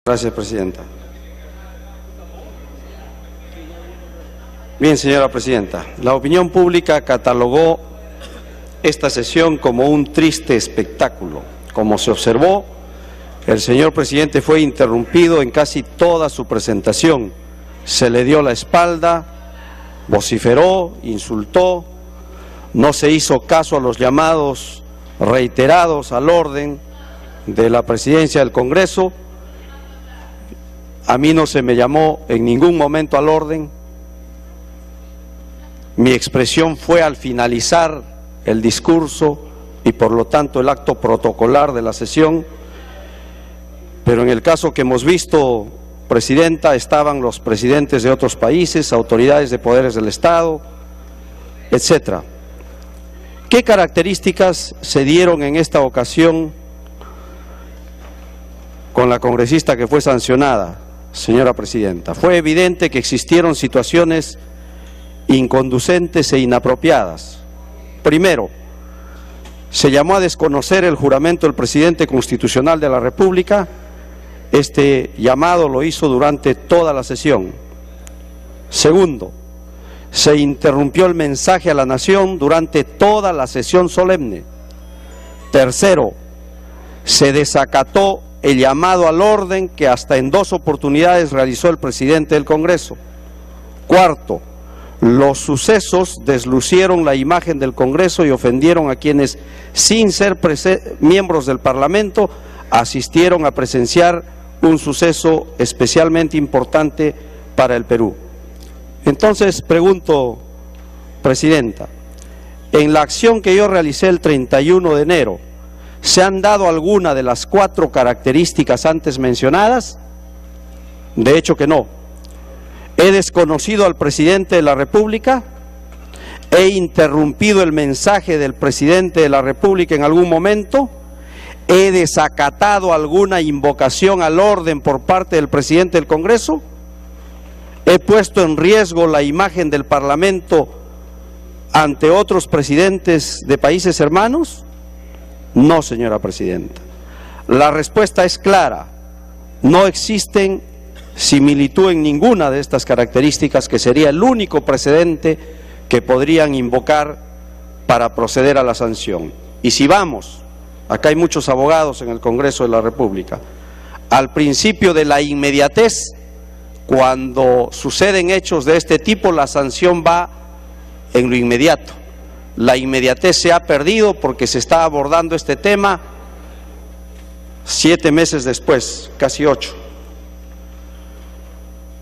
Gracias, Presidenta. Bien, señora Presidenta, la opinión pública catalogó esta sesión como un triste espectáculo. Como se observó, el señor Presidente fue interrumpido en casi toda su presentación. Se le dio la espalda, vociferó, insultó, no se hizo caso a los llamados reiterados al orden de la Presidencia del Congreso. A mí no se me llamó en ningún momento al orden. Mi expresión fue al finalizar el discurso y por lo tanto el acto protocolar de la sesión. Pero en el caso que hemos visto, Presidenta, estaban los presidentes de otros países, autoridades de poderes del Estado, etcétera. ¿Qué características se dieron en esta ocasión con la congresista que fue sancionada, señora Presidenta? Fue evidente que existieron situaciones inconducentes e inapropiadas. Primero, se llamó a desconocer el juramento del Presidente Constitucional de la República. Este llamado lo hizo durante toda la sesión. Segundo, se interrumpió el mensaje a la nación durante toda la sesión solemne. Tercero, se desacató el llamado al orden que hasta en 2 oportunidades realizó el Presidente del Congreso. Cuarto, los sucesos deslucieron la imagen del Congreso y ofendieron a quienes, sin ser miembros del Parlamento, asistieron a presenciar un suceso especialmente importante para el Perú. Entonces, pregunto, Presidenta, en la acción que yo realicé el 31 de enero, ¿se han dado alguna de las 4 características antes mencionadas? De hecho que no. ¿He desconocido al Presidente de la República? ¿He interrumpido el mensaje del Presidente de la República en algún momento? ¿He desacatado alguna invocación al orden por parte del Presidente del Congreso? ¿He puesto en riesgo la imagen del Parlamento ante otros presidentes de países hermanos? No, señora Presidenta. La respuesta es clara. No existen similitud en ninguna de estas características, que sería el único precedente que podrían invocar para proceder a la sanción. Y si vamos, acá hay muchos abogados en el Congreso de la República, al principio de la inmediatez, cuando suceden hechos de este tipo, la sanción va en lo inmediato. La inmediatez se ha perdido porque se está abordando este tema 7 meses después, casi 8.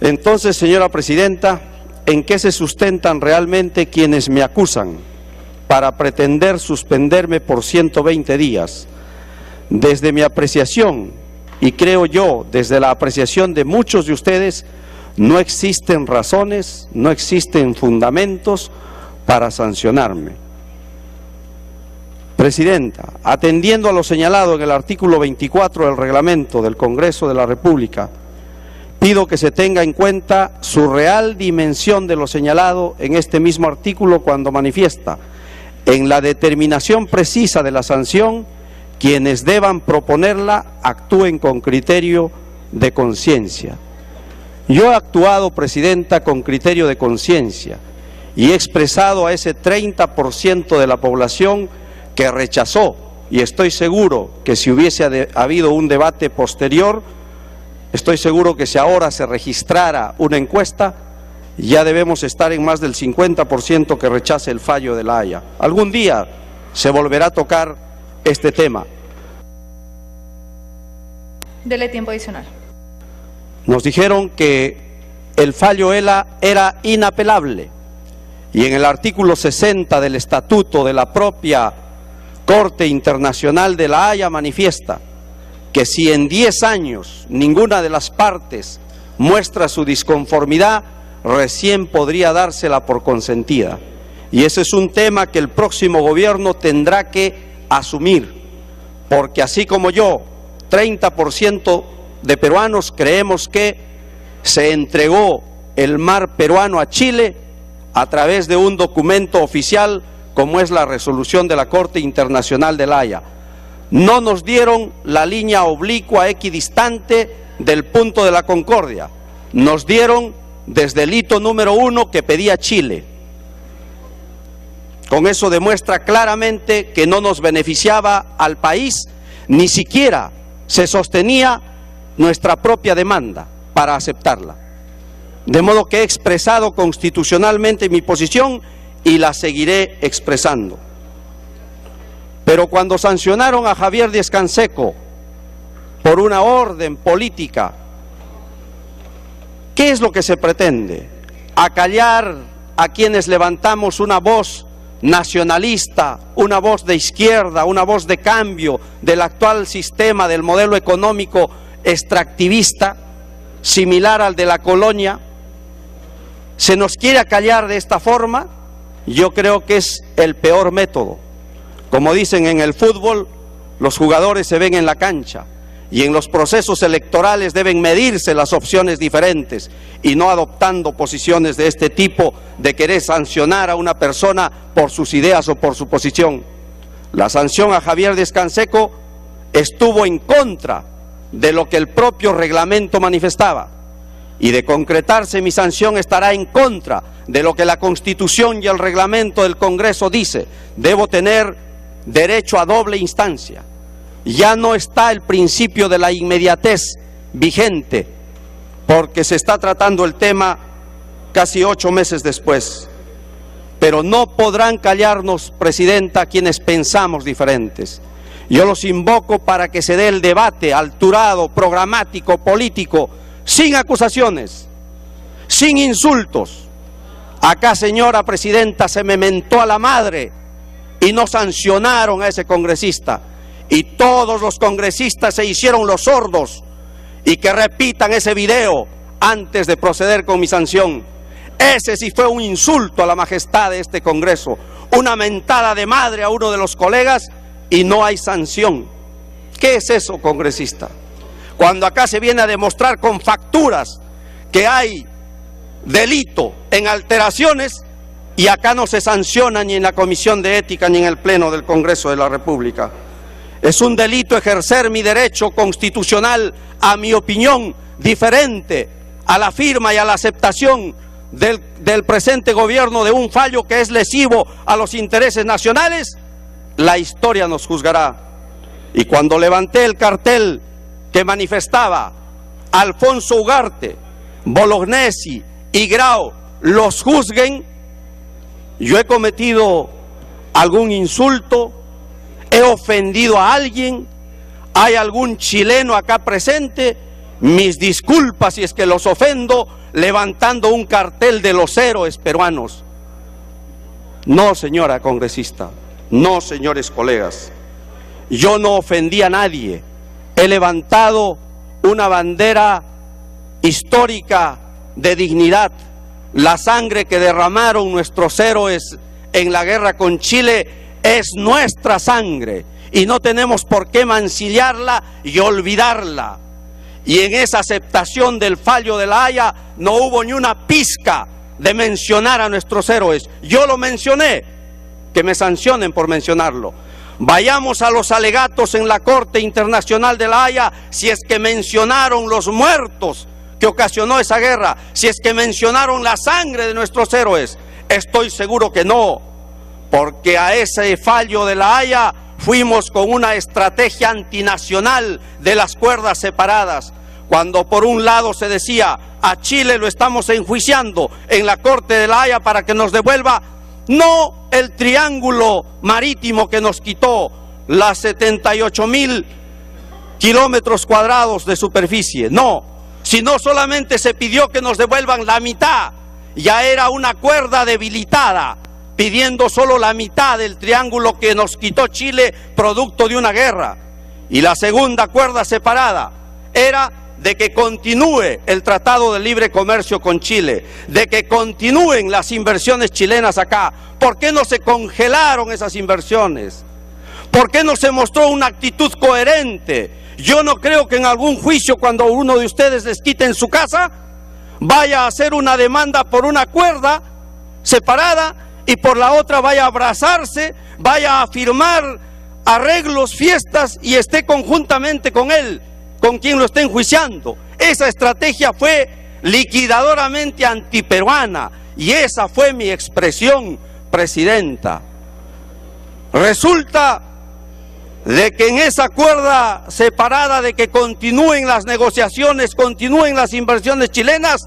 Entonces, señora Presidenta, ¿en qué se sustentan realmente quienes me acusan para pretender suspenderme por 120 días? Desde mi apreciación, y creo yo, desde la apreciación de muchos de ustedes, no existen razones, no existen fundamentos para sancionarme. Presidenta, atendiendo a lo señalado en el artículo 24 del reglamento del Congreso de la República, pido que se tenga en cuenta su real dimensión de lo señalado en este mismo artículo cuando manifiesta: en la determinación precisa de la sanción, quienes deban proponerla actúen con criterio de conciencia. Yo he actuado, Presidenta, con criterio de conciencia y he expresado a ese 30% de la población que rechazó, y estoy seguro que si hubiese habido un debate posterior, estoy seguro que si ahora se registrara una encuesta, ya debemos estar en más del 50% que rechace el fallo de La Haya. Algún día se volverá a tocar este tema. Dele tiempo adicional. Nos dijeron que el fallo era inapelable y en el artículo 60 del Estatuto de la propia Corte Internacional de La Haya manifiesta que si en 10 años ninguna de las partes muestra su disconformidad, recién podría dársela por consentida. Y ese es un tema que el próximo gobierno tendrá que asumir, porque así como yo, 30% de peruanos creemos que se entregó el mar peruano a Chile a través de un documento oficial como es la resolución de la Corte Internacional de La Haya. No nos dieron la línea oblicua equidistante del punto de la concordia. Nos dieron desde el hito número 1 que pedía Chile. Con eso demuestra claramente que no nos beneficiaba al país, ni siquiera se sostenía nuestra propia demanda para aceptarla. De modo que he expresado constitucionalmente mi posición y la seguiré expresando. Pero cuando sancionaron a Javier Díaz-Canseco por una orden política, ¿qué es lo que se pretende? Acallar a quienes levantamos una voz nacionalista, una voz de izquierda, una voz de cambio del actual sistema, del modelo económico extractivista, similar al de la colonia. ¿Se nos quiere acallar de esta forma? Yo creo que es el peor método. Como dicen en el fútbol, los jugadores se ven en la cancha, y en los procesos electorales deben medirse las opciones diferentes y no adoptando posiciones de este tipo de querer sancionar a una persona por sus ideas o por su posición. La sanción a Javier Díaz-Canseco estuvo en contra de lo que el propio reglamento manifestaba, y de concretarse mi sanción estará en contra de lo que la Constitución y el reglamento del Congreso dice. Debo tener derecho a doble instancia. Ya no está el principio de la inmediatez vigente, porque se está tratando el tema casi 8 meses después. Pero no podrán callarnos, Presidenta, quienes pensamos diferentes. Yo los invoco para que se dé el debate alturado, programático, político, sin acusaciones, sin insultos. Acá, señora Presidenta, se me mentó a la madre y no sancionaron a ese congresista. Y todos los congresistas se hicieron los sordos, y que repitan ese video antes de proceder con mi sanción. Ese sí fue un insulto a la majestad de este Congreso, una mentada de madre a uno de los colegas, y no hay sanción. ¿Qué es eso, congresista? Cuando acá se viene a demostrar con facturas que hay delito en alteraciones, y acá no se sanciona ni en la Comisión de Ética ni en el Pleno del Congreso de la República. Es un delito ejercer mi derecho constitucional a mi opinión diferente a la firma y a la aceptación del presente gobierno de un fallo que es lesivo a los intereses nacionales. La historia nos juzgará. Y cuando levanté el cartel que manifestaba Alfonso Ugarte, Bolognesi y Grau los juzguen, yo he cometido algún insulto, he ofendido a alguien, hay algún chileno acá presente, mis disculpas si es que los ofendo levantando un cartel de los héroes peruanos. No, señora congresista, no, señores colegas, yo no ofendí a nadie, he levantado una bandera histórica de dignidad. La sangre que derramaron nuestros héroes en la guerra con Chile es nuestra sangre y no tenemos por qué mancillarla y olvidarla. Y en esa aceptación del fallo de La Haya no hubo ni una pizca de mencionar a nuestros héroes. Yo lo mencioné, que me sancionen por mencionarlo. Vayamos a los alegatos en la Corte Internacional de La Haya si es que mencionaron los muertos que ocasionó esa guerra, si es que mencionaron la sangre de nuestros héroes. Estoy seguro que no, porque a ese fallo de La Haya fuimos con una estrategia antinacional de las cuerdas separadas, cuando por un lado se decía a Chile lo estamos enjuiciando en la Corte de La Haya para que nos devuelva no el triángulo marítimo que nos quitó las 78.000 kilómetros cuadrados de superficie, no, sino solamente se pidió que nos devuelvan la mitad. Ya era una cuerda debilitada, pidiendo solo la mitad del triángulo que nos quitó Chile producto de una guerra. Y la segunda cuerda separada era de que continúe el Tratado de Libre Comercio con Chile, de que continúen las inversiones chilenas acá. ¿Por qué no se congelaron esas inversiones? ¿Por qué no se mostró una actitud coherente? Yo no creo que en algún juicio, cuando uno de ustedes les quite en su casa, vaya a hacer una demanda por una cuerda separada y por la otra vaya a abrazarse, vaya a firmar arreglos, fiestas y esté conjuntamente con él. con quien lo está enjuiciando. Esa estrategia fue liquidadoramente antiperuana y esa fue mi expresión, presidenta. Resulta de que en esa cuerda separada de que continúen las negociaciones, continúen las inversiones chilenas,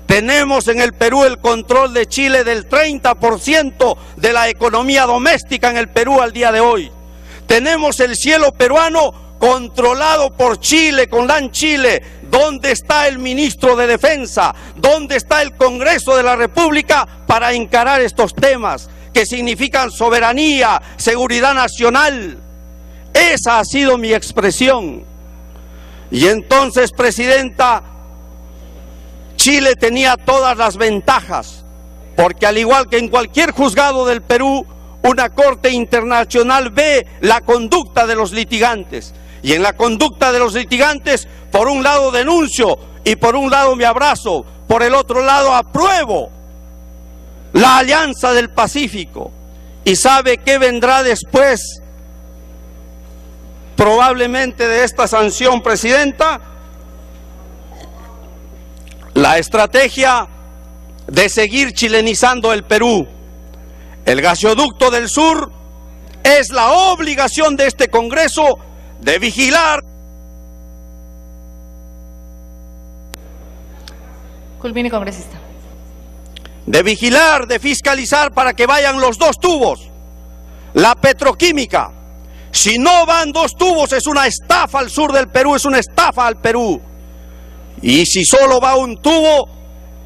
tenemos en el Perú el control de Chile del 30% de la economía doméstica en el Perú al día de hoy. Tenemos el cielo peruano controlado por Chile, con LAN Chile. ¿Dónde está el ministro de Defensa? ¿Dónde está el Congreso de la República para encarar estos temas que significan soberanía, seguridad nacional? Esa ha sido mi expresión. Y entonces, presidenta, Chile tenía todas las ventajas, porque al igual que en cualquier juzgado del Perú, una corte internacional ve la conducta de los litigantes. Y en la conducta de los litigantes, por un lado denuncio y por un lado me abrazo, por el otro lado apruebo la Alianza del Pacífico. ¿Y sabe qué vendrá después? Probablemente de esta sanción, presidenta, la estrategia de seguir chilenizando el Perú. El gasoducto del sur es la obligación de este Congreso de vigilar. Culmine, congresista. De vigilar, de fiscalizar para que vayan los dos tubos. La petroquímica. Si no van dos tubos es una estafa al sur del Perú, es una estafa al Perú. Y si solo va un tubo,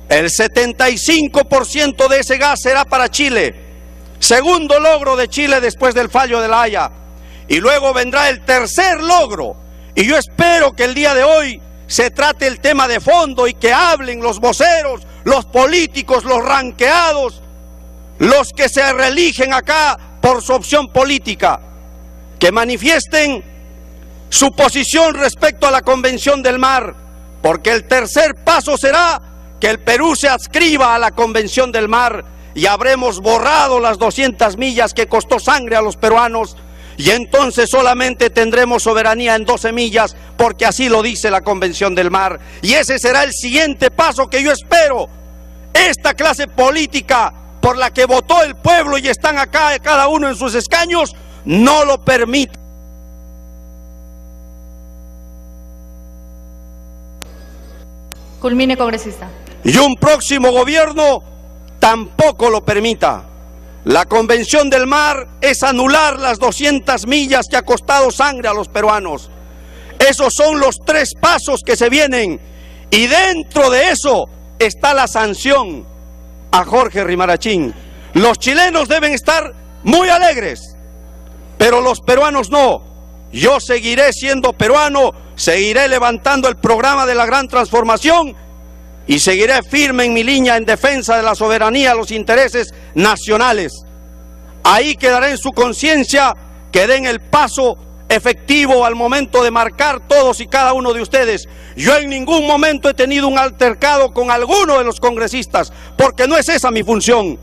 el 75% de ese gas será para Chile. Segundo logro de Chile después del fallo de La Haya. Y luego vendrá el tercer logro. Y yo espero que el día de hoy se trate el tema de fondo y que hablen los voceros, los políticos, los ranqueados, los que se reeligen acá por su opción política, que manifiesten su posición respecto a la Convención del Mar, porque el tercer paso será que el Perú se adscriba a la Convención del Mar y habremos borrado las 200 millas que costó sangre a los peruanos y entonces solamente tendremos soberanía en 12 millas porque así lo dice la Convención del Mar. Y ese será el siguiente paso que yo espero. Esta clase política por la que votó el pueblo y están acá cada uno en sus escaños no lo permite. Culmine, congresista. Y un próximo gobierno tampoco lo permita. La Convención del Mar es anular las 200 millas que ha costado sangre a los peruanos. Esos son los tres pasos que se vienen. Y dentro de eso está la sanción a Jorge Rimarachín. Los chilenos deben estar muy alegres, pero los peruanos no. Yo seguiré siendo peruano, seguiré levantando el programa de la gran transformación y seguiré firme en mi línea en defensa de la soberanía, los intereses nacionales. Ahí quedará en su conciencia que den el paso efectivo al momento de marcar todos y cada uno de ustedes. Yo en ningún momento he tenido un altercado con alguno de los congresistas, porque no es esa mi función.